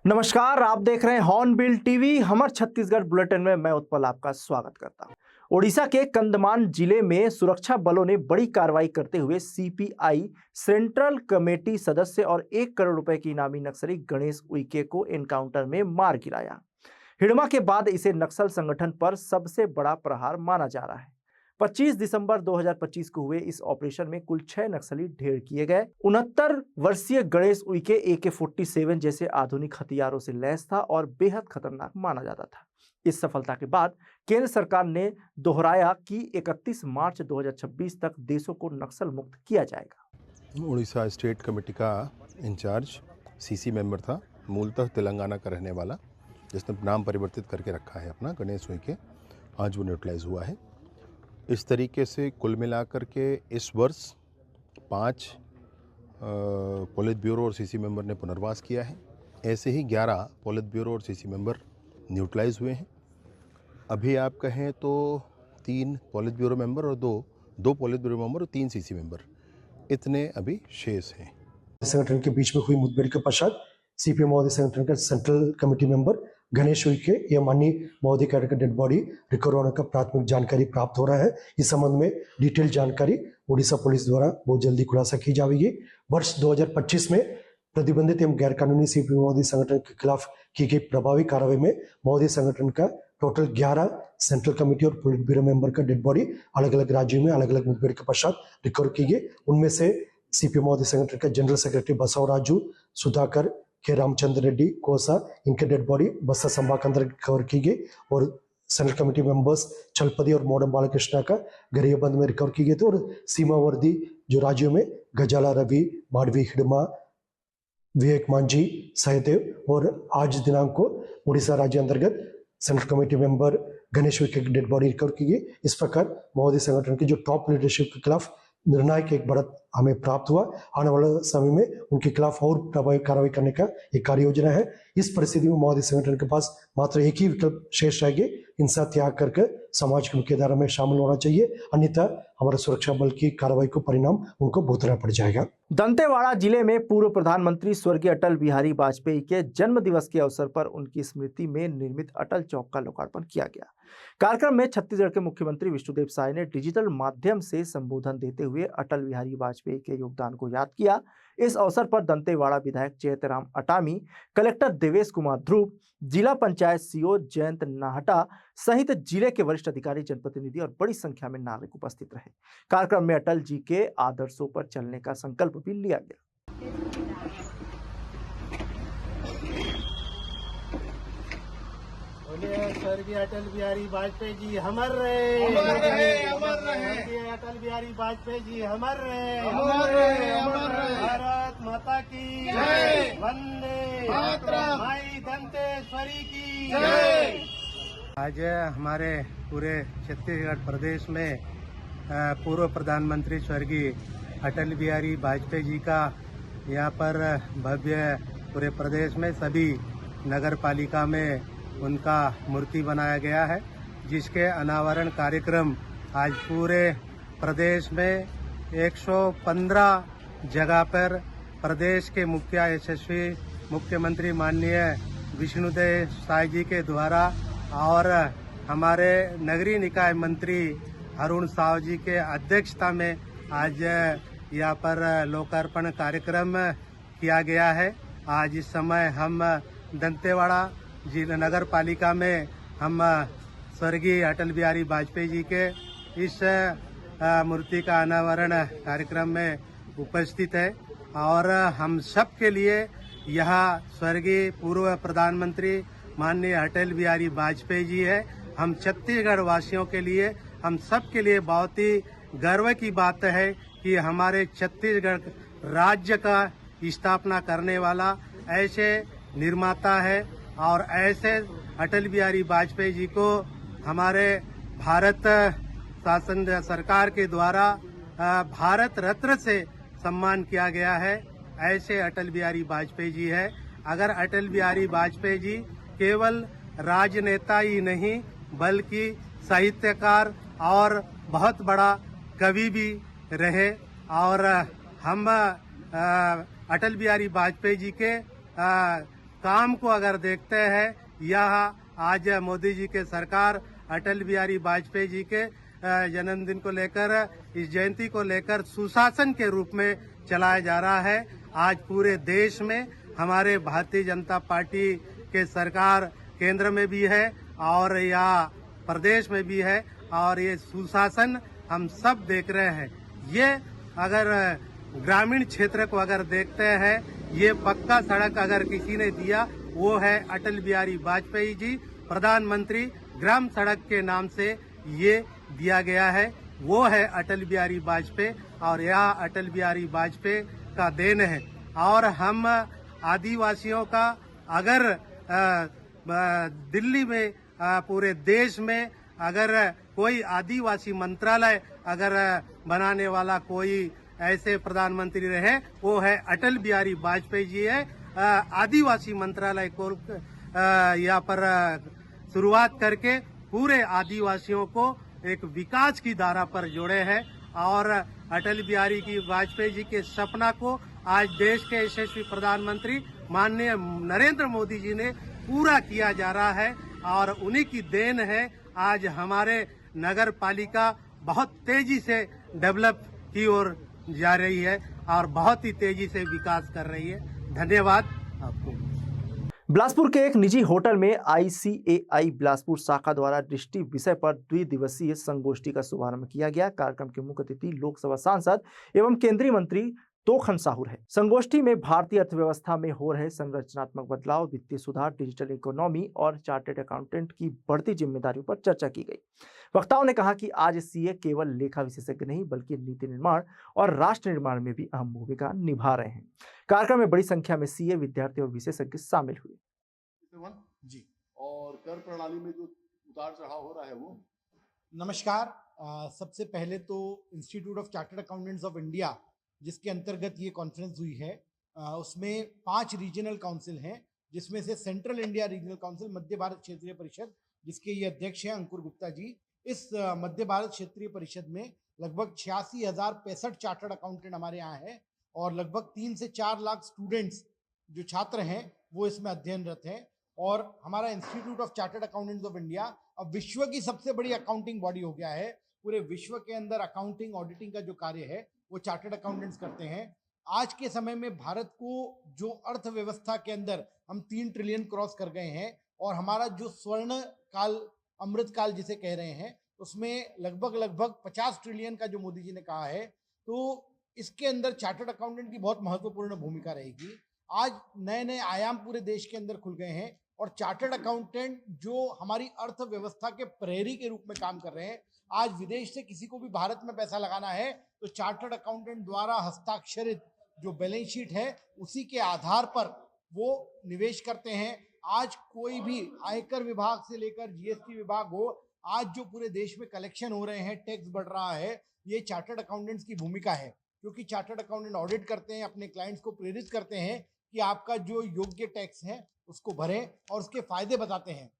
नमस्कार, आप देख रहे हैं हॉर्नबिल टीवी। हमर छत्तीसगढ़ बुलेटिन में मैं उत्पल आपका स्वागत करता हूं। ओडिशा के कंधमान जिले में सुरक्षा बलों ने बड़ी कार्रवाई करते हुए सीपीआई सेंट्रल कमेटी सदस्य और 1 करोड़ रुपए की इनामी नक्सली गणेश उइके को एनकाउंटर में मार गिराया। हिड़मा के बाद इसे नक्सल संगठन पर सबसे बड़ा प्रहार माना जा रहा है। 25 दिसंबर 2025 को हुए इस ऑपरेशन में कुल 6 नक्सली ढेर किए गए। 69 वर्षीय गणेश उइके AK-47 जैसे आधुनिक हथियारों से लैस था और बेहद खतरनाक माना जाता था। इस सफलता के बाद केंद्र सरकार ने दोहराया कि 31 मार्च 2026 तक देशों को नक्सल मुक्त किया जाएगा। उड़ीसा स्टेट कमेटी का इंचार्ज सीसी मेंबर था, मूलतः तेलंगाना का रहने वाला, जिसने नाम परिवर्तित करके रखा है अपना गणेश उइके। आज वो न्यूट्रलाइज हुआ है। इस तरीके से कुल मिलाकर के इस वर्ष 5 पोलित ब्यूरो और सीसी मेंबर ने पुनर्वास किया है। ऐसे ही 11 पोलित ब्यूरो और सीसी मेंबर न्यूट्रलाइज हुए हैं। अभी आप कहें तो 3 पोलित ब्यूरो मेंबर और दो पोलित ब्यूरो मेंबर और 3 सीसी मेंबर, इतने अभी शेष हैं। संगठन के बीच में हुई मुठभेड़ के पश्चात सीपीएम महोदय संगठन का central committee member Ganesh Uikey या माननीय महोदय का डेड बॉडी रिकवर होने का प्राथमिक जानकारी प्राप्त हो रहा है। इस संबंध में डिटेल जानकारी उड़ीसा पुलिस द्वारा बहुत जल्दी खुलासा की जाएगी। वर्ष 2025 में प्रतिबंधित एवं गैर कानूनी सीपीएम महोदय संगठन के खिलाफ की गई प्रभावी कार्रवाई में महोदय संगठन का टोटल 11 सेंट्रल कमेटी और पोलिट ब्यूरो मेंबर का डेड बॉडी अलग अलग राज्यों में अलग अलग मुठभेड़ के पश्चात रिकवर की गई। उनमें से सीपीएम महोदय संगठन का जनरल सेक्रेटरी बसवराजू सुधाकर के रामचंद्र रेड्डी कोसा, इनके डेड बॉडी बस्तर संभाग के अंदर रिकवर की गई और सेंट्रल कमेटी मेंबर्स चलपति और मोडम बालकृष्णा का गरियाबंद में रिकवर की गई थी। और सीमावर्ती जो राज्यों में गजाला रवि, बाड़वी, हिड़मा, विवेक मांझी, सहदेव और आज दिनांक को उड़ीसा राज्य अंतर्गत central committee member Ganesh Uikey की डेड बॉडी रिकवर की गई। इस प्रकार महोदय संगठन की जो टॉप लीडरशिप के खिलाफ निर्णायक एक बढ़त हमें प्राप्त हुआ। आने वाले समय में उनके खिलाफ और प्रभावी कार्रवाई करने का एक कार्य योजना है। इस परिस्थिति में महोदय संगठन के पास मात्र एक ही विकल्प शेष रहेगी, हिंसा त्याग करके समाज की मुख्यधारा में शामिल होना चाहिए, अन्यथा हमारे सुरक्षा बल की कार्रवाई को परिणाम उनको भुगतना पड़ जाएगा। दंतेवाड़ा जिले में पूर्व प्रधानमंत्री स्वर्गीय अटल बिहारी वाजपेयी के जन्म दिवस के अवसर पर उनकी स्मृति में निर्मित अटल चौक का लोकार्पण किया गया। कार्यक्रम में छत्तीसगढ़ के मुख्यमंत्री विष्णुदेव साय ने डिजिटल माध्यम से संबोधन देते हुए अटल बिहारी वाजपेयी के योगदान को याद किया। इस अवसर पर दंतेवाड़ा विधायक चैतराम अटामी, कलेक्टर देवेश कुमार ध्रुव, जिला पंचायत सीओ जयंत नाहटा सहित जिले के वरिष्ठ अधिकारी, जनप्रतिनिधि और बड़ी संख्या में नागरिक उपस्थित रहे। कार्यक्रम में अटल जी के आदर्शों पर चलने का संकल्प भी लिया गया। स्वर्गीय अटल बिहारी वाजपेयी जी अमर रहे, अमर रहे, अमर रहे। अटल बिहारी वाजपेयी जी अमर रहे, अमर रहे, अमर रहे। भारत माता की जय, वंदे मातरम, माई दंतेश्वरी की जय। आज हमारे पूरे छत्तीसगढ़ प्रदेश में पूर्व प्रधानमंत्री स्वर्गीय अटल बिहारी वाजपेयी जी का यहाँ पर भव्य पूरे प्रदेश में सभी नगर पालिका में उनका मूर्ति बनाया गया है, जिसके अनावरण कार्यक्रम आज पूरे प्रदेश में 115 जगह पर प्रदेश के मुख्य यशस्वी मुख्यमंत्री माननीय विष्णुदेव साय जी के द्वारा और हमारे नगरीय निकाय मंत्री अरुण साव जी के अध्यक्षता में आज यहाँ पर लोकार्पण कार्यक्रम किया गया है। आज इस समय हम दंतेवाड़ा जिला नगर पालिका में हम स्वर्गीय अटल बिहारी वाजपेयी जी के इस मूर्ति का अनावरण कार्यक्रम में उपस्थित है और हम सब के लिए यह स्वर्गीय पूर्व प्रधानमंत्री माननीय अटल बिहारी वाजपेयी जी है। हम छत्तीसगढ़ वासियों के लिए, हम सब के लिए बहुत ही गर्व की बात है कि हमारे छत्तीसगढ़ राज्य का स्थापना करने वाला ऐसे निर्माता है और ऐसे अटल बिहारी वाजपेयी जी को हमारे भारत शासन सरकार के द्वारा भारत रत्न से सम्मान किया गया है। ऐसे अटल बिहारी वाजपेयी जी है। अगर अटल बिहारी वाजपेयी जी केवल राजनेता ही नहीं बल्कि साहित्यकार और बहुत बड़ा कवि भी रहे और हम अटल बिहारी वाजपेयी जी के काम को अगर देखते हैं, यह आज मोदी जी के सरकार अटल बिहारी वाजपेयी जी के जन्मदिन को लेकर, इस जयंती को लेकर सुशासन के रूप में चलाया जा रहा है। आज पूरे देश में हमारे भारतीय जनता पार्टी के सरकार केंद्र में भी है और या प्रदेश में भी है, और ये सुशासन हम सब देख रहे हैं। ये अगर ग्रामीण क्षेत्र को अगर देखते हैं, ये पक्का सड़क अगर किसी ने दिया वो है अटल बिहारी वाजपेयी जी। प्रधानमंत्री ग्राम सड़क के नाम से ये दिया गया है, वो है अटल बिहारी वाजपेयी, और यह अटल बिहारी वाजपेयी का देन है। और हम आदिवासियों का अगर दिल्ली में पूरे देश में अगर कोई आदिवासी मंत्रालय अगर बनाने वाला कोई ऐसे प्रधानमंत्री रहे, वो है अटल बिहारी वाजपेयी जी है। आदिवासी मंत्रालय को यहाँ पर शुरुआत करके पूरे आदिवासियों को एक विकास की धारा पर जोड़े हैं, और अटल बिहारी की वाजपेयी जी के सपना को आज देश के यशस्वी प्रधानमंत्री माननीय नरेंद्र मोदी जी ने पूरा किया जा रहा है, और उन्हीं की देन है आज हमारे नगर पालिका बहुत तेजी से डेवलप की ओर जा रही है और बहुत ही तेजी से विकास कर रही है। धन्यवाद आपको। बिलासपुर के एक निजी होटल में ICAI बिलासपुर शाखा द्वारा दृष्टि विषय पर द्विदिवसीय संगोष्ठी का शुभारंभ किया गया। कार्यक्रम के मुख्य अतिथि लोकसभा सांसद एवं केंद्रीय मंत्री तोखन साहू है। संगोष्ठी में भारतीय अर्थव्यवस्था में हो रहे संरचनात्मक बदलाव, वित्तीय सुधार, डिजिटल इकोनॉमी और चार्टर्ड अकाउंटेंट की बढ़ती जिम्मेदारियों पर चर्चा की गई। वक्ताओं ने कहा कि आज सीए केवल लेखा विशेषज्ञ नहीं बल्कि नीति निर्माण और राष्ट्र निर्माण में भी अहम भूमिका निभा रहे हैं। कार्यक्रम में बड़ी संख्या में सीए विद्यार्थी और विशेषज्ञ शामिल हुए। जी, और कर प्रणाली में जो उतार चढ़ाव हो रहा है वो। नमस्कार। सबसे पहले तो institute of chartered accountants of India जिसके अंतर्गत ये कॉन्फ्रेंस हुई है, उसमें 5 रीजनल काउंसिल हैं, जिसमें से सेंट्रल इंडिया रीजनल काउंसिल मध्य भारत क्षेत्रीय परिषद, जिसके ये अध्यक्ष हैं अंकुर गुप्ता जी। इस मध्य भारत क्षेत्रीय परिषद में लगभग 86,065 चार्टर्ड अकाउंटेंट हमारे यहाँ हैं, और लगभग 3 से 4 लाख स्टूडेंट्स जो छात्र हैं वो इसमें अध्ययनरत हैं। और हमारा institute of chartered accountants of India अब विश्व की सबसे बड़ी अकाउंटिंग बॉडी हो गया है। पूरे विश्व के अंदर अकाउंटिंग ऑडिटिंग का जो कार्य है वो चार्टर्ड अकाउंटेंट्स करते हैं। आज के समय में भारत को जो अर्थव्यवस्था के अंदर हम 3 ट्रिलियन क्रॉस कर गए हैं, और हमारा जो स्वर्ण काल, अमृत काल जिसे कह रहे हैं, उसमें लगभग 50 ट्रिलियन का जो मोदी जी ने कहा है, तो इसके अंदर चार्टर्ड अकाउंटेंट की बहुत महत्वपूर्ण भूमिका रहेगी। आज नए नए आयाम पूरे देश के अंदर खुल गए हैं, और चार्टर्ड अकाउंटेंट जो हमारी अर्थव्यवस्था के प्रहरी के रूप में काम कर रहे हैं। आज विदेश से किसी को भी भारत में पैसा लगाना है तो चार्टर्ड अकाउंटेंट द्वारा हस्ताक्षरित जो बैलेंस शीट है उसी के आधार पर वो निवेश करते हैं। आज कोई भी आयकर विभाग से लेकर जीएसटी विभाग हो, आज जो पूरे देश में कलेक्शन हो रहे हैं, टैक्स बढ़ रहा है, ये चार्टर्ड अकाउंटेंट्स की भूमिका है। क्योंकि चार्टर्ड अकाउंटेंट ऑडिट करते हैं, अपने क्लाइंट्स को प्रेरित करते हैं कि आपका जो योग्य टैक्स है उसको भरें, और उसके फायदे बताते हैं।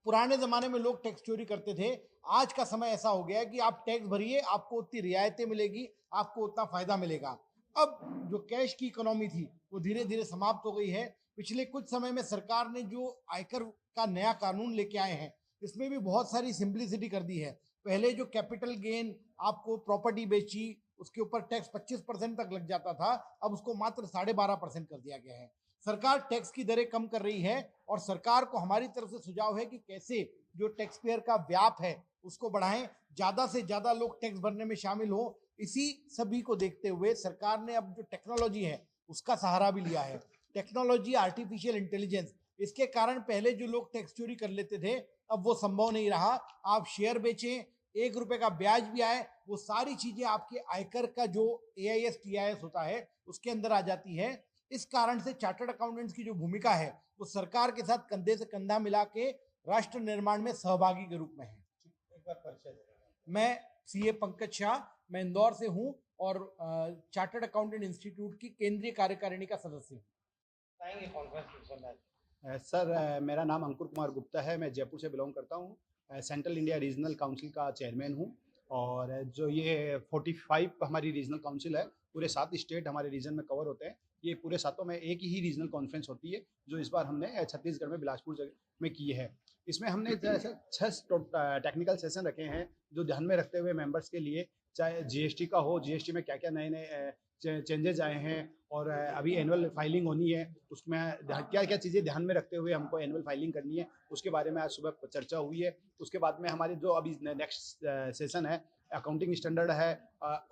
पुराने जमाने में लोग टैक्स चोरी करते थे, आज का समय ऐसा हो गया है कि आप टैक्स भरिए, आपको उतनी रियायतें मिलेगी, आपको उतना फायदा मिलेगा। अब जो कैश की इकोनॉमी थी वो धीरे धीरे समाप्त हो गई है। पिछले कुछ समय में सरकार ने जो आयकर का नया कानून लेके आए हैं, इसमें भी बहुत सारी सिंप्लिसिटी कर दी है। पहले जो कैपिटल गेन, आपको प्रॉपर्टी बेची, उसके ऊपर टैक्स 25% तक लग जाता था, अब उसको मात्र 12.5% कर दिया गया है। सरकार टैक्स की दरें कम कर रही है, और सरकार को हमारी तरफ से सुझाव है कि कैसे जो टैक्स पेयर का व्याप है उसको बढ़ाएं, ज्यादा से ज्यादा लोग टैक्स भरने में शामिल हो। इसी सभी को देखते हुए सरकार ने अब जो टेक्नोलॉजी है उसका सहारा भी लिया है। टेक्नोलॉजी, आर्टिफिशियल इंटेलिजेंस, इसके कारण पहले जो लोग टैक्स चोरी कर लेते थे अब वो संभव नहीं रहा। आप शेयर बेचें, 1 रुपए का ब्याज भी आए, वो सारी चीजें आपके आयकर का जो AIS TIS होता है उसके अंदर आ जाती है। इस कारण से चार्टर्ड अकाउंटेंट्स की जो भूमिका है वो सरकार के साथ कंधे से कंधा मिला के राष्ट्र निर्माण में सहभागी के रूप में है। मैं CA पंकज शाह, मैं इंदौर से हूं और चार्टर्ड अकाउंटेंट इंस्टीट्यूट की केंद्रीय कार्यकारिणी का सदस्य हूं। सर, मेरा नाम अंकुर कुमार गुप्ता है, मैं जयपुर से बिलोंग करता हूँ। सेंट्रल इंडिया रीजनल काउंसिल का चेयरमैन हूँ, और जो ये 45 हमारी रीजनल काउंसिल है, पूरे 7 स्टेट हमारे रीजन में कवर होते हैं। ये पूरे सातों में एक ही रीजनल कॉन्फ्रेंस होती है, जो इस बार हमने छत्तीसगढ़ में बिलासपुर जगह में की है। इसमें हमने जैसे 6 टेक्निकल सेशन रखे हैं, जो ध्यान में रखते हुए मेंबर्स के लिए, चाहे जीएसटी का हो, जीएसटी में क्या क्या नए नए चेंजेस आए हैं, और अभी एनुअल फाइलिंग होनी है, उसमें क्या क्या चीज़ें ध्यान में रखते हुए हमको एनुअल फाइलिंग करनी है, उसके बारे में आज सुबह चर्चा हुई है। उसके बाद में हमारी जो अभी नेक्स्ट सेशन है, अकाउंटिंग स्टैंडर्ड है,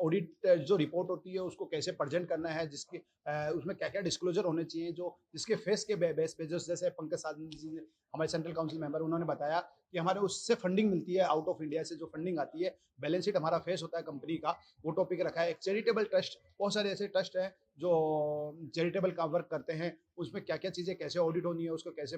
ऑडिट जो रिपोर्ट होती है उसको कैसे प्रेजेंट करना है, जिसके उसमें क्या क्या डिस्क्लोजर होने चाहिए, जो जिसके फेस के बेस पे, जैसे पंकज साधन जी हमारे सेंट्रल काउंसिल मेंबर, उन्होंने बताया कि हमारे उससे फंडिंग मिलती है, आउट ऑफ इंडिया से जो फंडिंग आती है, बैलेंस शीट हमारा फेस होता है कंपनी का, वो टॉपिक रखा है। एक चैरिटेबल ट्रस्ट, बहुत सारे ऐसे ट्रस्ट हैं जो चैरिटेबल का वर्क करते हैं, उसमें क्या क्या चीज़ें कैसे ऑडिट होनी है, उसको कैसे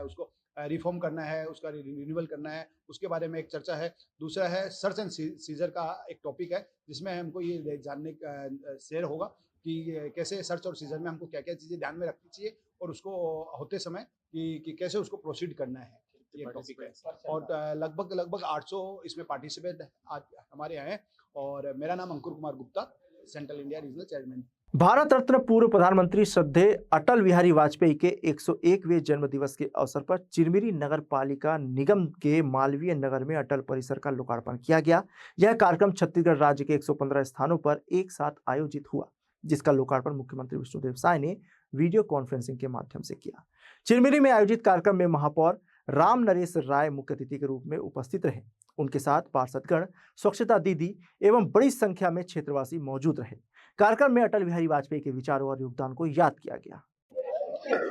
उसको रिफॉर्म करना है, उसका रिन्यूअल करना है, उसके बारे में एक चर्चा है। दूसरा है सर्च एंड सीजर का एक टॉपिक है, जिसमें हमको ये जानने का शेयर होगा कि कैसे सर्च और सीजर में हमको क्या क्या चीज़ें ध्यान में रखनी चाहिए, और उसको होते समय कि कैसे उसको प्रोसीड करना है, ये टॉपिक है। और लगभग 800 इसमें पार्टिसिपेट आज हमारे यहाँ हैं। और मेरा नाम Ankur Kumar Gupta, central India regional chairman. Bharat Ratna पूर्व प्रधानमंत्री श्रद्धेय अटल बिहारी वाजपेयी के 101वें जन्म दिवस के अवसर पर चिरमिरी नगर पालिका निगम के मालवीय नगर में अटल परिसर का लोकार्पण किया गया। यह कार्यक्रम छत्तीसगढ़ राज्य के 115 स्थानों पर एक साथ आयोजित हुआ, जिसका लोकार्पण मुख्यमंत्री विष्णुदेव साय ने वीडियो कॉन्फ्रेंसिंग के माध्यम से किया। चिरमिरी में आयोजित कार्यक्रम में महापौर राम नरेश राय मुख्य अतिथि के रूप में उपस्थित रहे। उनके साथ पार्षदगण, स्वच्छता दीदी एवं बड़ी संख्या में क्षेत्रवासी मौजूद रहे। कार्यक्रम में अटल बिहारी वाजपेयी के विचारों और योगदान को याद किया गया।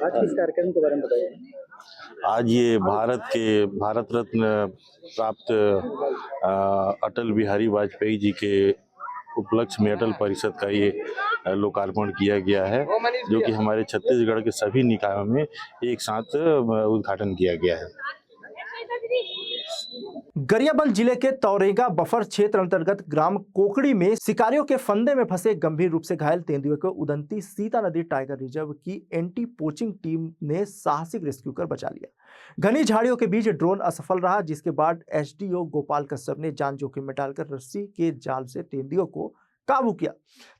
आज किस कार्यक्रम के बारे में बताइए। आज ये भारत रत्न प्राप्त अटल बिहारी वाजपेयी जी के उपलक्ष्य में अटल परिषद का ये लोकार्पण किया गया है, जो कि हमारे छत्तीसगढ़ के सभी निकायों में एक साथ उद्घाटन किया गया है। गरियाबंद जिले के तौरेगा बफर क्षेत्र अंतर्गत ग्राम कोकड़ी में शिकारियों के फंदे में फंसे गंभीर रूप से घायल तेंदुए को उदंती सीता नदी टाइगर रिजर्व की एंटी पोचिंग टीम ने साहसिक रेस्क्यू कर बचा लिया। घनी झाड़ियों के बीच ड्रोन असफल रहा, जिसके बाद एसडीओ गोपाल कश्यप ने जान जोखिम में डालकर रस्सी के जाल से तेंदुए को काबू किया।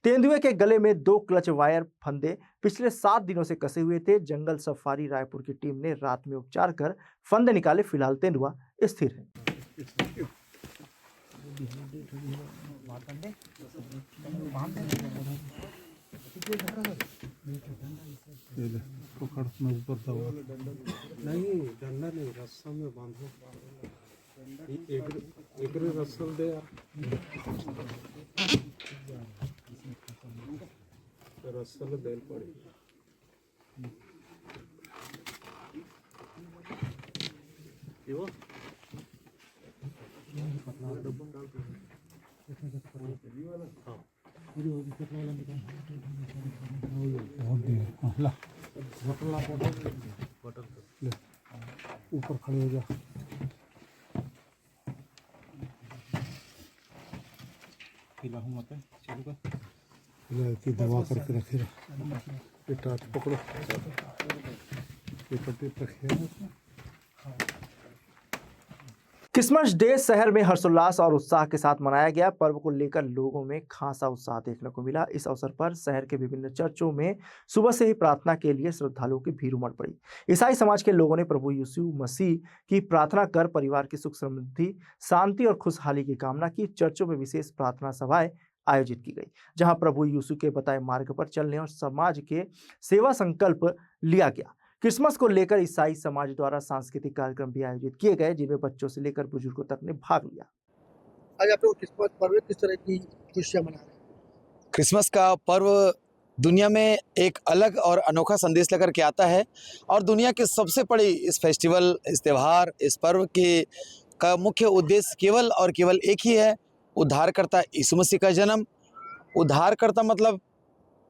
तेंदुए के गले में 2 क्लच वायर फंदे पिछले 7 दिनों से कसे हुए थे। जंगल सफारी रायपुर की टीम ने रात में उपचार कर फंदे निकाले। फिलहाल तेंदुआ स्थिर है। नहीं डंडा नहीं, रस्सा में बांधो। एक रस्सल दे यार, रस्सल देल पड़ी। ऊपर खड़े हो जा। दबा करके रखे, ये टाट पकड़ो, ये पट्टी रखिए। क्रिसमस डे शहर में हर्षोल्लास और उत्साह के साथ मनाया गया। पर्व को लेकर लोगों में खासा उत्साह देखने को मिला। इस अवसर पर शहर के विभिन्न चर्चों में सुबह से ही प्रार्थना के लिए श्रद्धालुओं की भीड़ उमड़ पड़ी। ईसाई समाज के लोगों ने प्रभु यीशु मसीह की प्रार्थना कर परिवार की सुख समृद्धि, शांति और खुशहाली की कामना की। चर्चों में विशेष प्रार्थना सभाएं आयोजित की गई, जहां प्रभु यीशु के बताए मार्ग पर चलने और समाज के सेवा संकल्प लिया गया। क्रिसमस को लेकर ईसाई समाज द्वारा सांस्कृतिक कार्यक्रम भी आयोजित किए गए, जिनमें बच्चों से लेकर बुजुर्गों तक ने भाग लिया। आज आप लोग क्रिसमस पर्व में किस तरह की खुशियां मना रहे हैं? क्रिसमस का पर्व दुनिया में एक अलग और अनोखा संदेश लेकर के आता है, और दुनिया की सबसे बड़ी इस फेस्टिवल, इस त्यौहार, इस पर्व के का मुख्य उद्देश्य केवल और केवल एक ही है, उद्धारकर्ता यीशु मसीह का जन्म। उद्धारकर्ता मतलब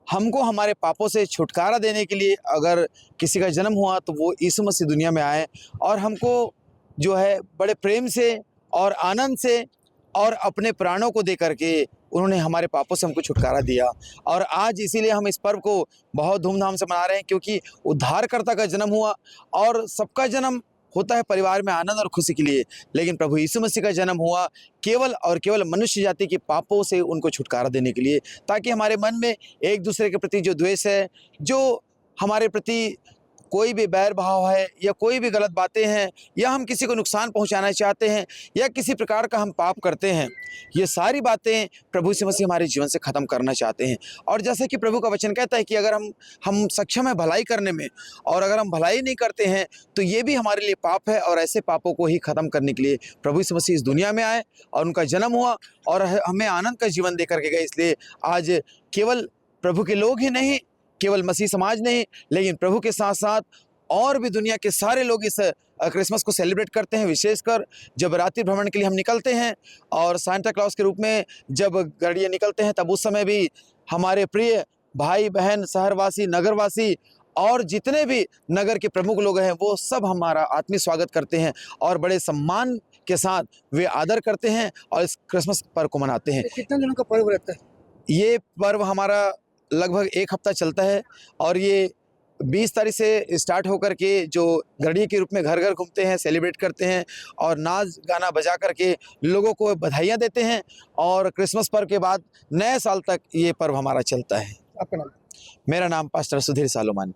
हमको हमारे पापों से छुटकारा देने के लिए अगर किसी का जन्म हुआ तो वो यीशु मसीह दुनिया में आए, और हमको जो है बड़े प्रेम से और आनंद से और अपने प्राणों को दे करके उन्होंने हमारे पापों से हमको छुटकारा दिया। और आज इसीलिए हम इस पर्व को बहुत धूमधाम से मना रहे हैं, क्योंकि उद्धारकर्ता का जन्म हुआ, और सबका जन्म होता है परिवार में आनंद और खुशी के लिए, लेकिन प्रभु यीशु मसीह का जन्म हुआ केवल और केवल मनुष्य जाति के पापों से उनको छुटकारा देने के लिए, ताकि हमारे मन में एक दूसरे के प्रति जो द्वेष है, जो हमारे प्रति कोई भी बैर भाव है या कोई भी गलत बातें हैं या हम किसी को नुकसान पहुंचाना चाहते हैं या किसी प्रकार का हम पाप करते हैं, ये सारी बातें प्रभु यीशु मसीह हमारे जीवन से ख़त्म करना चाहते हैं। और जैसे कि प्रभु का वचन कहता है कि अगर हम सक्षम है भलाई करने में और अगर हम भलाई नहीं करते हैं तो ये भी हमारे लिए पाप है, और ऐसे पापों को ही ख़त्म करने के लिए प्रभु यीशु मसीह इस दुनिया में आए और उनका जन्म हुआ और हमें आनंद का जीवन दे करके गए। इसलिए आज केवल प्रभु के लोग ही नहीं, केवल मसीह समाज नहीं, लेकिन प्रभु के साथ साथ और भी दुनिया के सारे लोग इस क्रिसमस को सेलिब्रेट करते हैं। विशेषकर जब रात्रि भ्रमण के लिए हम निकलते हैं और सांता क्लॉज के रूप में जब गाड़ियाँ निकलते हैं, तब उस समय भी हमारे प्रिय भाई बहन, शहरवासी, नगरवासी और जितने भी नगर के प्रमुख लोग हैं वो सब हमारा आत्मीय स्वागत करते हैं और बड़े सम्मान के साथ वे आदर करते हैं और इस क्रिसमस पर्व को मनाते हैं। कितने दिनों का पर्व रहता है? ये पर्व हमारा लगभग 1 हफ्ता चलता है और ये 20 तारीख से स्टार्ट होकर के जो गढ़ी के रूप में घर घर घूमते हैं, सेलिब्रेट करते हैं और नाच गाना बजा करके लोगों को बधाइयाँ देते हैं, और क्रिसमस पर्व के बाद नए साल तक ये पर्व हमारा चलता है। आपका नाम? मेरा नाम पास्टर सुधीर सालोमान।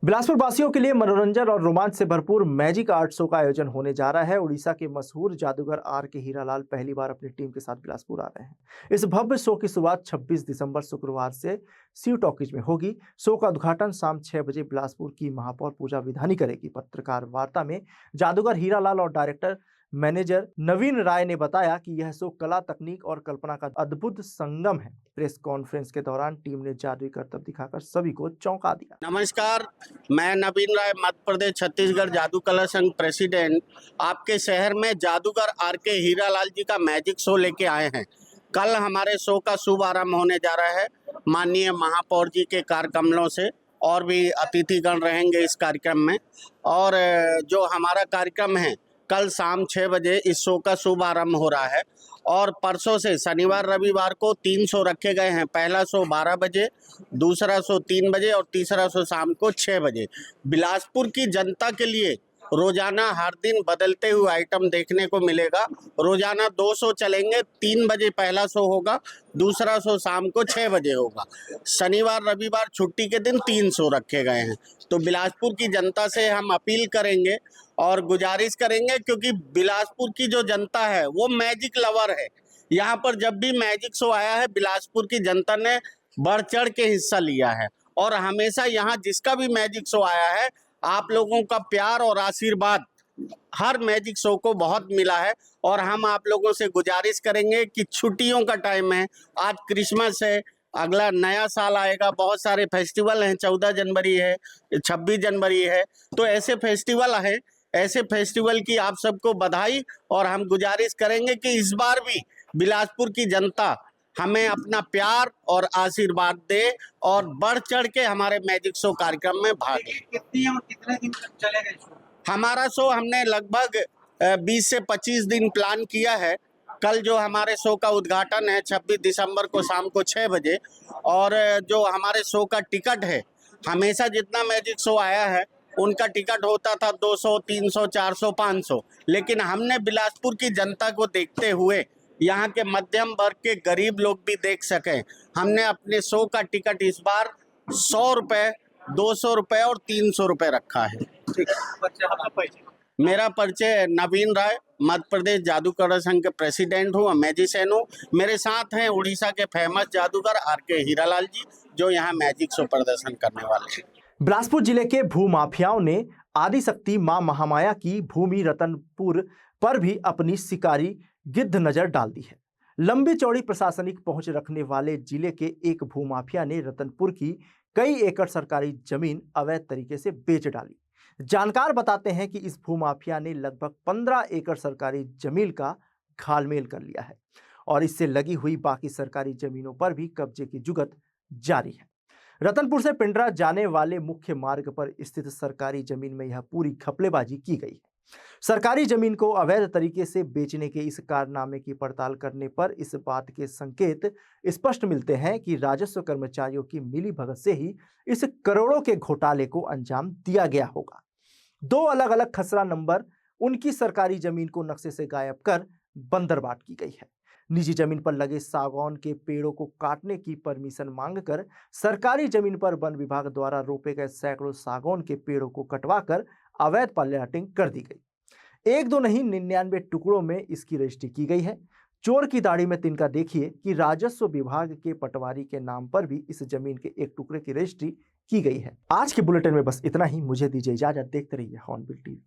बिलासपुर वासियों के लिए मनोरंजन और रोमांच से भरपूर मैजिक आर्ट शो का आयोजन होने जा रहा है। उड़ीसा के मशहूर जादूगर आर.के. हीरालाल पहली बार अपनी टीम के साथ बिलासपुर आ रहे हैं। इस भव्य शो की शुरुआत 26 दिसंबर शुक्रवार से शिव टॉकीज में होगी। शो का उद्घाटन शाम 6 बजे बिलासपुर की महापौर पूजा विधानी करेगी। पत्रकार वार्ता में जादूगर हीरालाल और डायरेक्टर मैनेजर नवीन राय ने बताया कि यह शो कला, तकनीक और कल्पना का अद्भुत संगम है। प्रेस कॉन्फ्रेंस के दौरान टीम ने जादुई करतब दिखाकर सभी को चौंका दिया। नमस्कार, मैं नवीन राय, मध्य प्रदेश छत्तीसगढ़ जादू कला संघ प्रेसिडेंट, आपके शहर में जादूगर आर.के. हीरालाल जी का मैजिक शो लेके आए हैं। कल हमारे शो का शुभ आरंभ होने जा रहा है। माननीय महापौर जी के कार्यकमलों से और भी अतिथिगण रहेंगे इस कार्यक्रम में, और जो हमारा कार्यक्रम है कल शाम 6 बजे इस शो का शुभ आरंभ हो रहा है। और परसों से शनिवार रविवार को 3 शो रखे गए हैं। पहला शो 12 बजे, दूसरा शो 3 बजे और तीसरा शो शाम को 6 बजे। बिलासपुर की जनता के लिए रोजाना हर दिन बदलते हुए आइटम देखने को मिलेगा। रोजाना 2 शो चलेंगे। 3 बजे पहला शो होगा, दूसरा शो शाम को 6 बजे होगा। शनिवार रविवार छुट्टी के दिन 3 शो रखे गए हैं। तो बिलासपुर की जनता से हम अपील करेंगे और गुजारिश करेंगे, क्योंकि बिलासपुर की जो जनता है वो मैजिक लवर है। यहाँ पर जब भी मैजिक शो आया है बिलासपुर की जनता ने बढ़ चढ़ के हिस्सा लिया है, और हमेशा यहाँ जिसका भी मैजिक शो आया है आप लोगों का प्यार और आशीर्वाद हर मैजिक शो को बहुत मिला है। और हम आप लोगों से गुजारिश करेंगे कि छुट्टियों का टाइम है, आज क्रिसमस है, अगला नया साल आएगा, बहुत सारे फेस्टिवल हैं, 14 जनवरी है, 26 जनवरी है, तो ऐसे फेस्टिवल हैं। ऐसे फेस्टिवल की आप सबको बधाई, और हम गुजारिश करेंगे कि इस बार भी बिलासपुर की जनता हमें अपना प्यार और आशीर्वाद दे और बढ़ चढ़ के हमारे मैजिक शो कार्यक्रम में भाग ले। कितने दिन तक चलेगा शो? हमारा शो हमने लगभग 20 से 25 दिन प्लान किया है। कल जो हमारे शो का उद्घाटन है 26 दिसंबर को शाम को 6 बजे, और जो हमारे शो का टिकट है, हमेशा जितना मैजिक शो आया है उनका टिकट होता था 200, 300, 400, 500, लेकिन हमने बिलासपुर की जनता को देखते हुए, यहाँ के मध्यम वर्ग के गरीब लोग भी देख सकें, हमने अपने शो का टिकट इस बार 100 रुपये, 200 रुपये और 300 रुपये रखा है। मेरा परिचय नवीन राय, मध्य प्रदेश जादू कला संघ के प्रेसिडेंट हूँ, मैजिशियन हूँ। मेरे साथ हैं उड़ीसा के फेमस जादूगर आर.के. हीरालाल जी, जो यहाँ मैजिक शो प्रदर्शन करने वाले हैं। बिलासपुर जिले के भूमाफियाओं ने आदिशक्ति मां महामाया की भूमि रतनपुर पर भी अपनी शिकारी गिद्ध नजर डाल दी है। लंबी चौड़ी प्रशासनिक पहुंच रखने वाले जिले के एक भूमाफिया ने रतनपुर की कई एकड़ सरकारी जमीन अवैध तरीके से बेच डाली। जानकार बताते हैं कि इस भूमाफिया ने लगभग 15 एकड़ सरकारी जमीन का घालमेल कर लिया है और इससे लगी हुई बाकी सरकारी जमीनों पर भी कब्जे की जुगत जारी है। रतनपुर से पिंडरा जाने वाले मुख्य मार्ग पर स्थित सरकारी जमीन में यह पूरी घपलेबाजी की गई है। सरकारी जमीन को अवैध तरीके से बेचने के इस कारनामे की पड़ताल करने पर इस बात के संकेत स्पष्ट मिलते हैं कि राजस्व कर्मचारियों की मिलीभगत से ही इस करोड़ों के घोटाले को अंजाम दिया गया होगा। 2 अलग अलग खसरा नंबर उनकी सरकारी जमीन को नक्शे से गायब कर बंदरबाट की गई है। निजी जमीन पर लगे सागौन के पेड़ों को काटने की परमिशन मांगकर सरकारी जमीन पर वन विभाग द्वारा रोपे गए सैकड़ों सागौन के पेड़ों को कटवाकर अवैध प्लाटिंग कर दी गई। 1-2 नहीं 99 टुकड़ों में इसकी रजिस्ट्री की गई है। चोर की दाढ़ी में तिनका देखिए कि राजस्व विभाग के पटवारी के नाम पर भी इस जमीन के एक टुकड़े की रजिस्ट्री की गई है। आज के बुलेटिन में बस इतना ही। मुझे दीजिए इजाजत। देखते रहिए हॉर्नबिल टीवी।